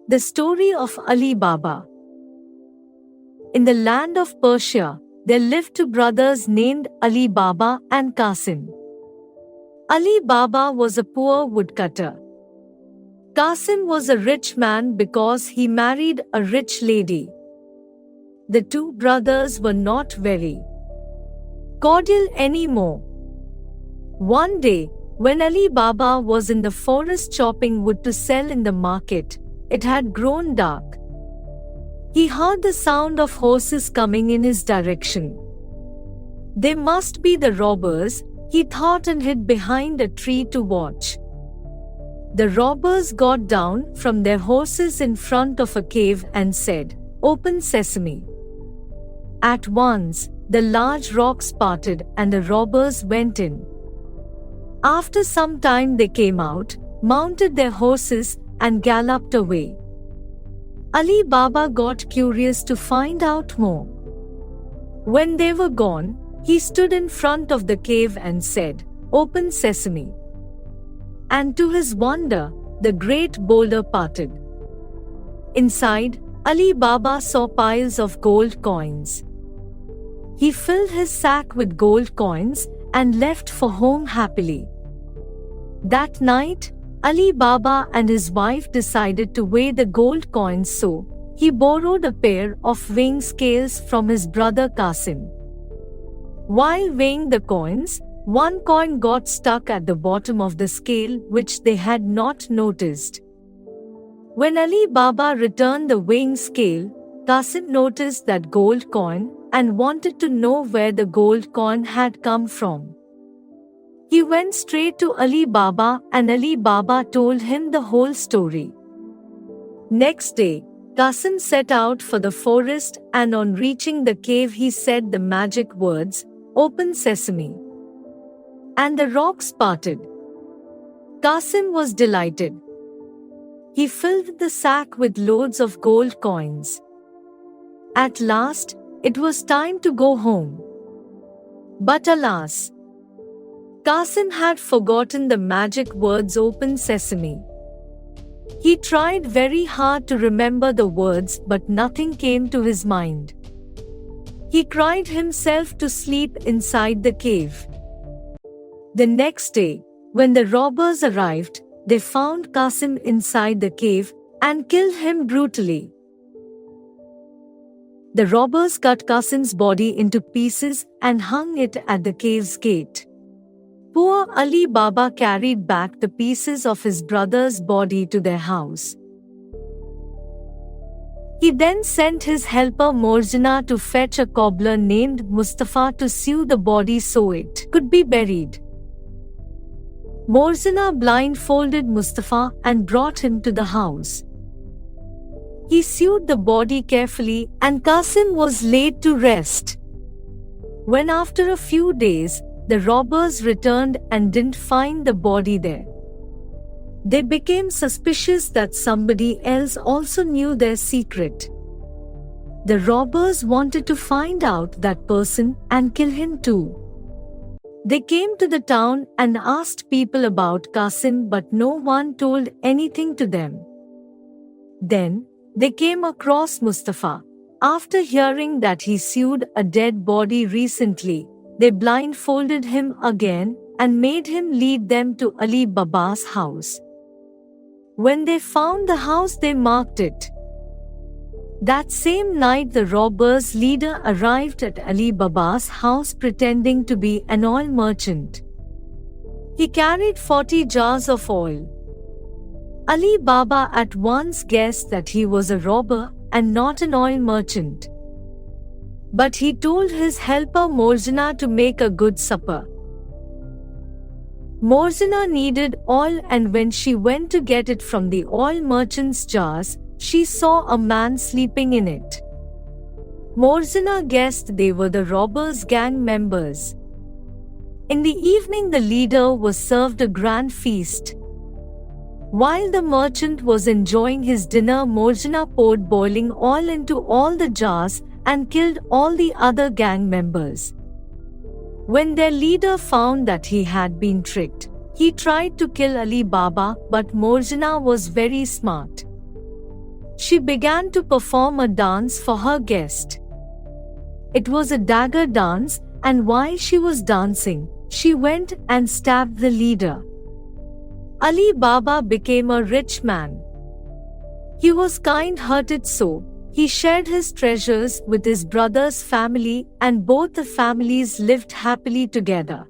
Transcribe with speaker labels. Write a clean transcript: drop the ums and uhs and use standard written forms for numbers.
Speaker 1: The story of Ali Baba. In the land of Persia, there lived two brothers named Ali Baba and Qasim. Ali Baba was a poor woodcutter. Qasim was a rich man because he married a rich lady. The two brothers were not very cordial anymore. One day, when Ali Baba was in the forest chopping wood to sell in the market, it had grown dark. He heard the sound of horses coming in his direction. They must be the robbers, he thought, and hid behind a tree to watch. The robbers got down from their horses in front of a cave and said, "Open sesame." At once, the large rocks parted and the robbers went in. After some time they came out, mounted their horses, and galloped away. Ali Baba got curious to find out more. When they were gone, he stood in front of the cave and said, "Open sesame." And to his wonder, the great boulder parted. Inside, Ali Baba saw piles of gold coins. He filled his sack with gold coins and left for home happily. That night, Ali Baba and his wife decided to weigh the gold coins, so he borrowed a pair of weighing scales from his brother Qasim. While weighing the coins, one coin got stuck at the bottom of the scale, which they had not noticed. When Ali Baba returned the weighing scale, Qasim noticed that gold coin and wanted to know where the gold coin had come from. He went straight to Ali Baba and Ali Baba told him the whole story. Next day, Qasim set out for the forest, and on reaching the cave he said the magic words, "Open sesame." And the rocks parted. Qasim was delighted. He filled the sack with loads of gold coins. At last, it was time to go home. But alas, Qasim had forgotten the magic words "Open sesame." He tried very hard to remember the words, but nothing came to his mind. He cried himself to sleep inside the cave. The next day, when the robbers arrived, they found Qasim inside the cave and killed him brutally. The robbers cut Qasim's body into pieces and hung it at the cave's gate. Poor Ali Baba carried back the pieces of his brother's body to their house. He then sent his helper Morzana to fetch a cobbler named Mustafa to sew the body so it could be buried. Morzana blindfolded Mustafa and brought him to the house. He sewed the body carefully and Qasim was laid to rest. When after a few days, the robbers returned and didn't find the body there, they became suspicious that somebody else also knew their secret. The robbers wanted to find out that person and kill him too. They came to the town and asked people about Qasim, but no one told anything to them. Then, they came across Mustafa. After hearing that he sewed a dead body recently, they blindfolded him again and made him lead them to Ali Baba's house. When they found the house, they marked it. That same night, the robbers' leader arrived at Ali Baba's house pretending to be an oil merchant. He carried 40 jars of oil. Ali Baba at once guessed that he was a robber and not an oil merchant. But he told his helper Morzana to make a good supper. Morzana needed oil, and when she went to get it from the oil merchant's jars, she saw a man sleeping in it. Morzana guessed they were the robbers' gang members. In the evening, the leader was served a grand feast. While the merchant was enjoying his dinner, Morzana poured boiling oil into all the jars and killed all the other gang members. When their leader found that he had been tricked, he tried to kill Ali Baba, but Morzana was very smart. she began to perform a dance for her guest. It was a dagger dance, and while she was dancing, she went and stabbed the leader. Ali Baba became a rich man. He was kind-hearted, so he shared his treasures with his brother's family, and both the families lived happily together.